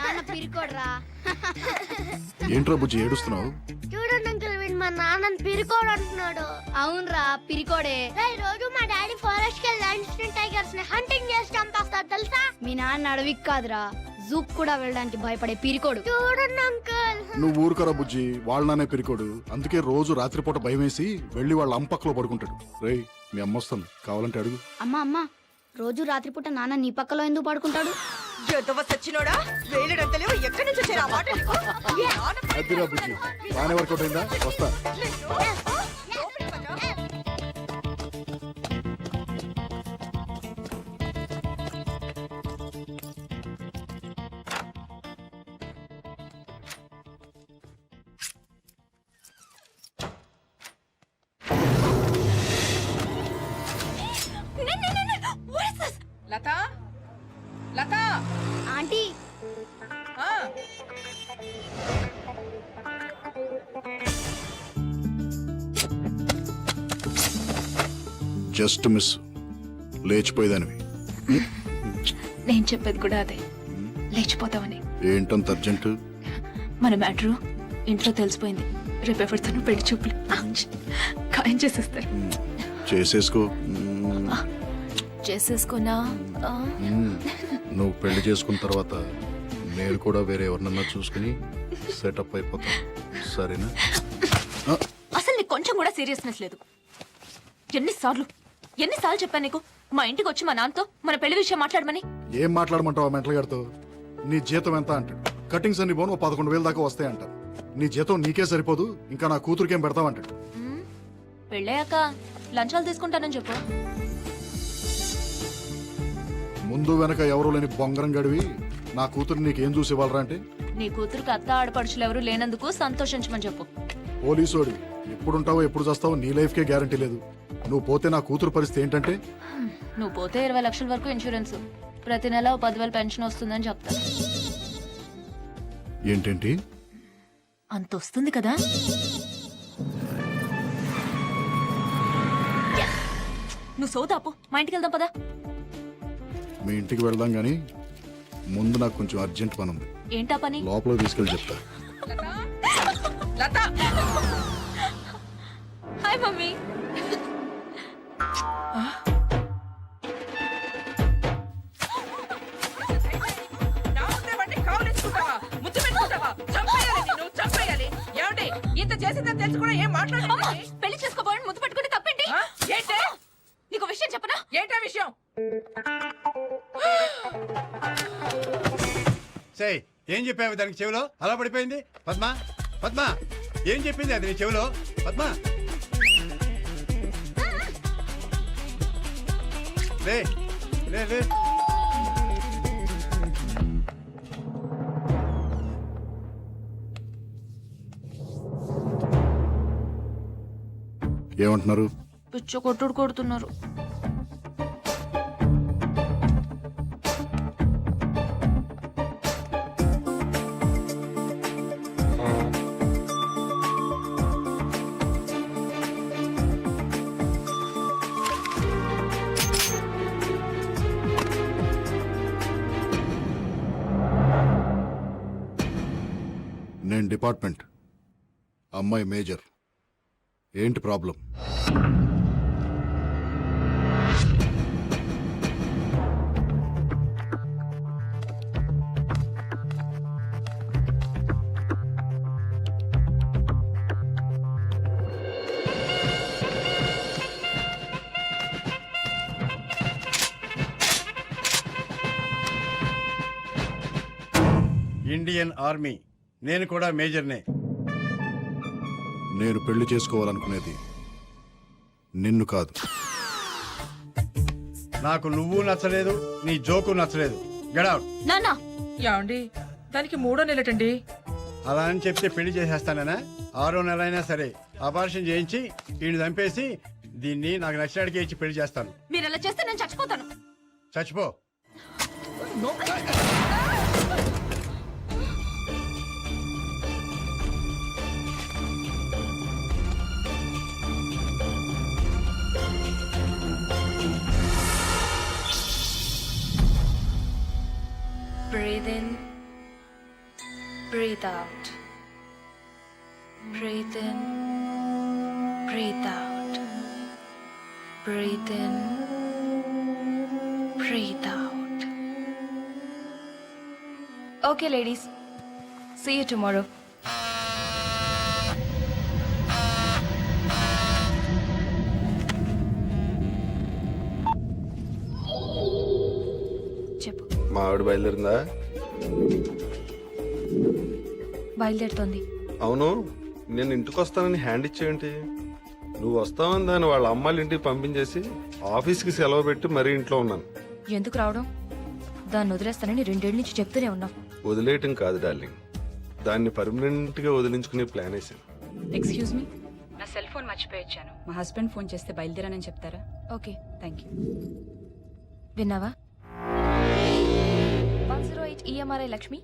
నాన్న పిరికోడ్రా. ఏంట్రా బుజ్జి ఏడుస్తున్నావు? చూడండి అంకుల్ వీడు మా నాన్నని పిరికోడు అంటున్నాడు. అవునరా పిరికోడే. రోజు మా డాడీ ఫారెస్ట్ కి లయన్స్ టైగర్స్ ని హంటింగ్ చేసి చంపేస్తాడు తెలుసా? మీ నాన్న అడవికి కాదురా జూక్ కూడా వెళ్ళడానికి భయపడే పిరికోడు. చూడండి అంకుల్. నువ్వు ఊరుకరా బుజ్జి, వాళ్ళనే పిరికోడు. అందుకే రోజు రాత్రిపూట భయం వేసి వెళ్ళి వాళ్ళ అంపక్కలో పడుకుంటాడు. రేయ్ మీ అమ్మ వస్తాను, కావాలంటే అడుగు. అమ్మా రోజు రాత్రిపూట నాన్న నీ పక్కలో ఎందుకు పడుకుంటాడు? సచ్చినోడా వేలడంతలేవు ఎక్కడి నుంచి వచ్చారు ఆ మాట నీకు? అదిరా బుజ్జి, బాగానే వర్కౌట్ అయిందా? వస్తా. Lata Lata aunty just miss, లేచిపోయేదానివి. నేను చెప్పేది కూడా అదే, లేచిపోతామని. ఏంటంత అర్జెంట్? మన మ్యాటరు ఇంట్లో తెలిసిపోయింది. రేపు ఎవరితోనూ పెళ్లి చూపులు ఖాయం చేసేస్తారు. చేసేసుకో. చేసేసుకున్నా నువ్వు పెళ్లి చేసుకున్న తర్వాత నేను కూడా వేరే ఎవరినన్నా చూసుకుని సెటప్ అయిపోతా. సరేనా? అసలు నీకు కొంచెం కూడా సీరియస్నెస్ లేదు. ఎన్నిసార్లు చెప్పాను నీకు మా ఇంటికి వచ్చి మా నాన్నతో మన పెళ్లి విషయం మాట్లాడమని? ఏం మాట్లాడమంటావా మెంటల్ గారితో? నీ జీతం ఎంత అంటాడు. కటింగ్స్ అన్ని పోను 11,000 దాకా వస్తాయి అంటారు. నీ జీతం నీకే సరిపోదు, ఇంకా నా కూతురికేం పెడతావంటాడు. పెళ్ళయ్యాక లంచాలు తీసుకుంటానని చెప్పు. ముందు వెనక ఎవరు లేని బొంగరం గడివి నా కూతురు నీకేం చూసి ఇవ్వాలరా అంటే? నీ కూతురుకి అత్త ఆడపడుచులు ఎవరు లేనందుకు సంతోషించమని చెప్పు. పోలీసోడి ఎప్పుడుంటావో ఎప్పుడు చేస్తావో నీ లైఫ్కే గ్యారంటీ లేదు. నువ్వు పోతే నా కూతురు పరిస్థితి ఏంటంటే? నువ్వు పోతే 20 లక్షల వరకు ఇన్సూరెన్స్, ప్రతి నెల 10,000 పెన్షన్ వస్తుందని చెప్తా. ఏంటేంటి అంత వస్తుంది కదా? నువ్వు సోదాపు, మా ఇంటికి వెళ్దాం పదా. మీ ఇంటికి వెళ్దాం గానీ ముందు నాకు కొంచెం అర్జెంట్ పని ఉంది. ఏంటా పని? లోపల తీసుకెళ్ళి చెప్తా. Latha hi mummy. నా ముందే వాడిని కావలించుకుంటావా? ముద్దు పెట్టుకుంటావా? చంపేయాలి నిన్ను, చంపేయాలి. ఏమండి ఇంత చేసిందని తెలిసి కూడా ఏం మాట్లాడండి? పెళ్లి చేసుకోబోయని ముద్దు పెట్టుకుంటే తప్పేంటి? ఏంటే? నీకు విషయం చెప్పనా? ఏంటా విషయం? సేయ్, ఏం చెప్పావు దానికి చెవిలో? అలా పడిపోయింది. పద్మా పద్మా ఏం చెప్పింది అది నీ చెవిలో? పద్మా లే లే లే. ఏమంటున్నారు? పిచ్చ కొట్టుడు కొడుతున్నారు. నేను డిపార్ట్మెంట్, అమ్మాయి మేజర్. ఏంటి ప్రాబ్లం? ఇండియన్ ఆర్మీ, నేను కూడా మేజర్నే. నేను పెళ్లి చేసుకోవాలనుకునేది నిన్ను కాదు. నాకు నువ్వు నచ్చలేదు, నీ జోకు నచ్చలేదు. Get out. నాన్న ఏమండి దానికి 3వ నెలటండి. అలా అని చెప్తే పెళ్లి చేసేస్తానా? 6వ నెల అయినా సరే ఆపరేషన్ చేయించి వీడిని చంపేసి దీన్ని నాకు నచ్చినడికి ఇచ్చి పెళ్లి చేస్తాను. మీరు అలా చేస్తే నేను చచ్చిపోతాను. చచ్చిపో. Breathe in, breathe out. Breathe in, breathe out. Breathe in, breathe out. Okay, ladies. See you tomorrow. చెప్పు. మా ఆవిడ బయలుదేరిందా? బయలుదేరుతోంది. అవును, నేను ఇంటికి వస్తానని హ్యాండ్ ఇచ్చేయంటి. నువ్వు వస్తావని దాన్ని వాళ్ళ అమ్మాయిల ఇంటికి పంపించేసి ఆఫీస్కి సెలవు పెట్టి మరీ ఇంట్లో ఉన్నాను. ఎందుకు రావడం? దాన్ని వదిలేస్తానని 2 ఏళ్ళ నుంచి చెప్తూనే ఉన్నావు. వదిలేయటం కాదు డార్లింగ్, దాన్ని పర్మనెంట్గా వదిలించుకునే ప్లాన్ వేసాను. ఎక్స్క్యూజ్ మీ, నా సెల్ ఫోన్ మర్చిపోయి మా హస్బెండ్ ఫోన్ చేస్తే బయలుదేరానని చెప్తారా? Okay, thank you. విన్నావా? 108 EMRI లక్ష్మి.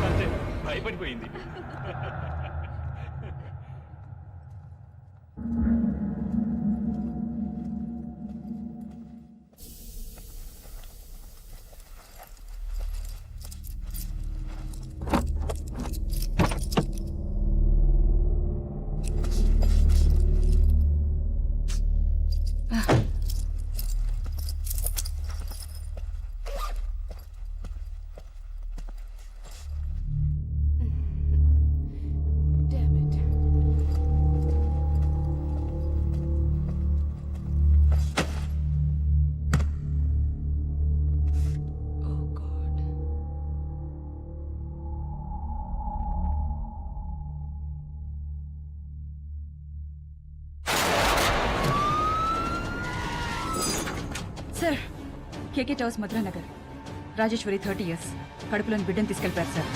అంతే, భయపడిపోయింది. సార్ కేకే టవర్స్ మధురా నగర్ రాజేశ్వరి 30 years కడుపులోని బిడ్డను తీసుకెళ్ళిపోయారు సార్